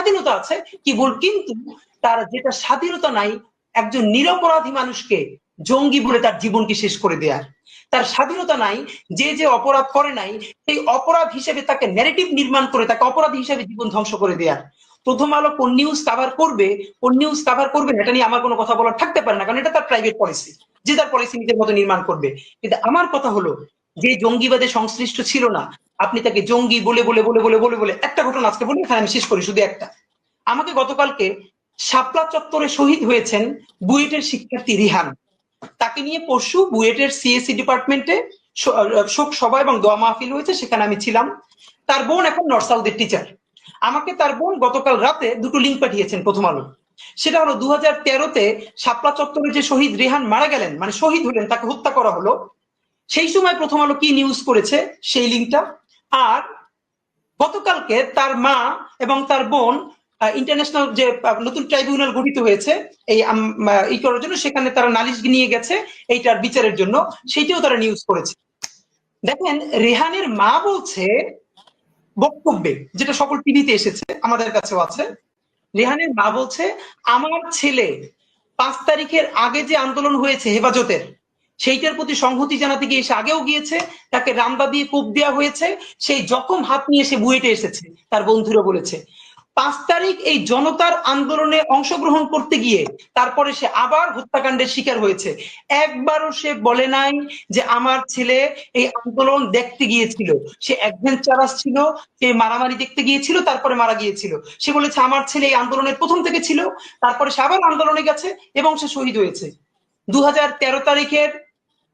স্বাধীনতা আছে কিন্তু তার যেটা স্বাধীনতা নাই একজন নিরপরাধী মানুষকে জঙ্গি বলে তার জীবনকে শেষ করে দেয়ার। তার স্বাধীনতা নাই যে যে অপরাধ করে নাই সেই অপরাধ হিসেবে তাকে ন্যারেটিভ নির্মাণ করে তাকে অপরাধী হিসেবে জীবন ধ্বংস করে দেয়ার। প্রথম আলো কোন নিউজ কাভার করবে কোন নিউজ কাভার করবে এটা নিয়ে আমার কোনো কথা বলার থাকতে পারে না, কারণ এটা তার প্রাইভেট পলিসি, যে তার পলিসি নিজের মতো নির্মাণ করবে। কিন্তু আমার কথা হলো, যে জঙ্গিবাদে সংশ্লিষ্ট ছিল না আপনি তাকে জঙ্গি বলে বলে বলে বলে বলে বলে একটা ঘটনা আজকে বলি, এখানে আমি শেষ করি শুধু একটা। আমাকে গতকালকে শাপলা চত্বরে শহীদ হয়েছেন বুয়েটের শিক্ষার্থী রিহান, তাকে নিয়ে পরশু বুয়েটের সিএসসি ডিপার্টমেন্টে শোক সভা এবং দোয়া মাহফিল হয়েছে, সেখানে আমি ছিলাম। তার বোন এখন নর্থ সাউথের টিচার। আমাকে তার বোন গতকাল রাতে দুটো লিঙ্ক পাঠিয়েছেন প্রথম আলো। সেটা হলো 2013-তে শাপলা চত্বরে যে শহীদ রেহান মারা গেলেন, মানে শহীদ হলেন, তাকে হত্যা করা হলো, সেই সময় প্রথম আলো কি নিউজ করেছে সেই লিঙ্কটা। আর গতকালকে তার মা এবং তার বোন ইন্টারন্যাশনাল যে নতুন ট্রাইব্যুনাল গঠিত হয়েছে এই করার জন্য, সেখানে তারা নালিশ নিয়ে গেছে এইটার বিচারের জন্য, সেইটাও তারা নিউজ করেছে। দেখেন রেহানের মা বলছে বক্তব্যে, যেটা সকল টিভিতে এসেছে আমাদের কাছেও আছে, রেহানের মা বলছে আমার ছেলে 5 তারিখের আগে যে আন্দোলন হয়েছে হেফাজতের, সেইটার প্রতি সংহতি জানাতে গিয়ে সে আগেও গিয়েছে, তাকে রামদা দিয়ে কোপ দেওয়া হয়েছে, সেই জখম হাত নিয়ে সে বুয়েটে এসেছে। তার বন্ধুরা বলেছে 5 তারিখ এই জনতার আন্দোলনে অংশগ্রহণ করতে গিয়ে তারপরে সে আবার হত্যাকাণ্ডের শিকার হয়েছে। একবারও সে বলে নাই যে আমার ছেলে এই আন্দোলন দেখতে গিয়েছিল, সে অ্যাডভেঞ্চারাস ছিল, সে মারামারি দেখতে গিয়েছিল তারপরে মারা গিয়েছিল। সে বলেছে আমার ছেলে এই আন্দোলনের প্রথম থেকে ছিল, তারপরে সে আবার আন্দোলনে গেছে এবং সে শহীদ হয়েছে। 2013 তারিখের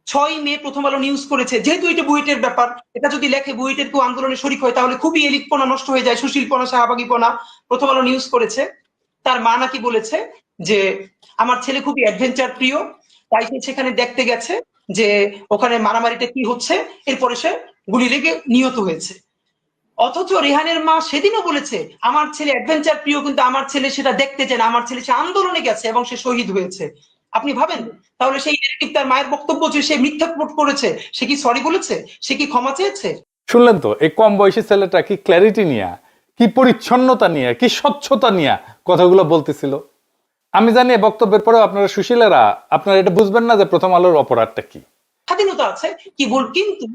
6 মে প্রথম আলো নিউজ করেছে, যেহেতু এটা বুয়েটের ব্যাপার, এটা যদি লেখে বুয়েটের কেউ আন্দোলনে শরিক হয় তাহলে খুবই এলিটপনা নষ্ট হয়ে যায়, সুশীলপনা শাহবাগীপনা। প্রথম আলো নিউজ করেছে তার মা নাকি বলেছে যে আমার ছেলে খুবই অ্যাডভেঞ্চার প্রিয়, তাই সে সেখানে দেখতে গেছে যে ওখানে মারামারিটা কি হচ্ছে, এরপরে সে গুলি লেগে নিহত হয়েছে। অথচ রেহানের মা সেদিনও বলেছে আমার ছেলে অ্যাডভেঞ্চার প্রিয়, কিন্তু আমার ছেলে সেটা দেখতে চায় না, আমার ছেলে সে আন্দোলনে গেছে এবং সে শহীদ হয়েছে। আপনি ভাবেন তাহলে সেই নেগেটিভ তার মায়ের বক্তব্য যে সে মিথ্যা প্রোট করেছে, সে কি সরি বলেছে, সে কি ক্ষমা চেয়েছে? শুনলেন তো, এই কম বয়সী ছেলেটা কি ক্ল্যারিটি নিয়ে, কি পরিচ্ছন্নতা নিয়ে, কি স্বচ্ছতা নিয়ে কথাগুলো বলতেছিল। আমি জানি বক্তব্যের পরেও আপনারা সুশীলেরা আপনারা এটা বুঝবেন না যে প্রথম আলোর অপরাধটা কি। স্বাধীনতা আছে কিন্তু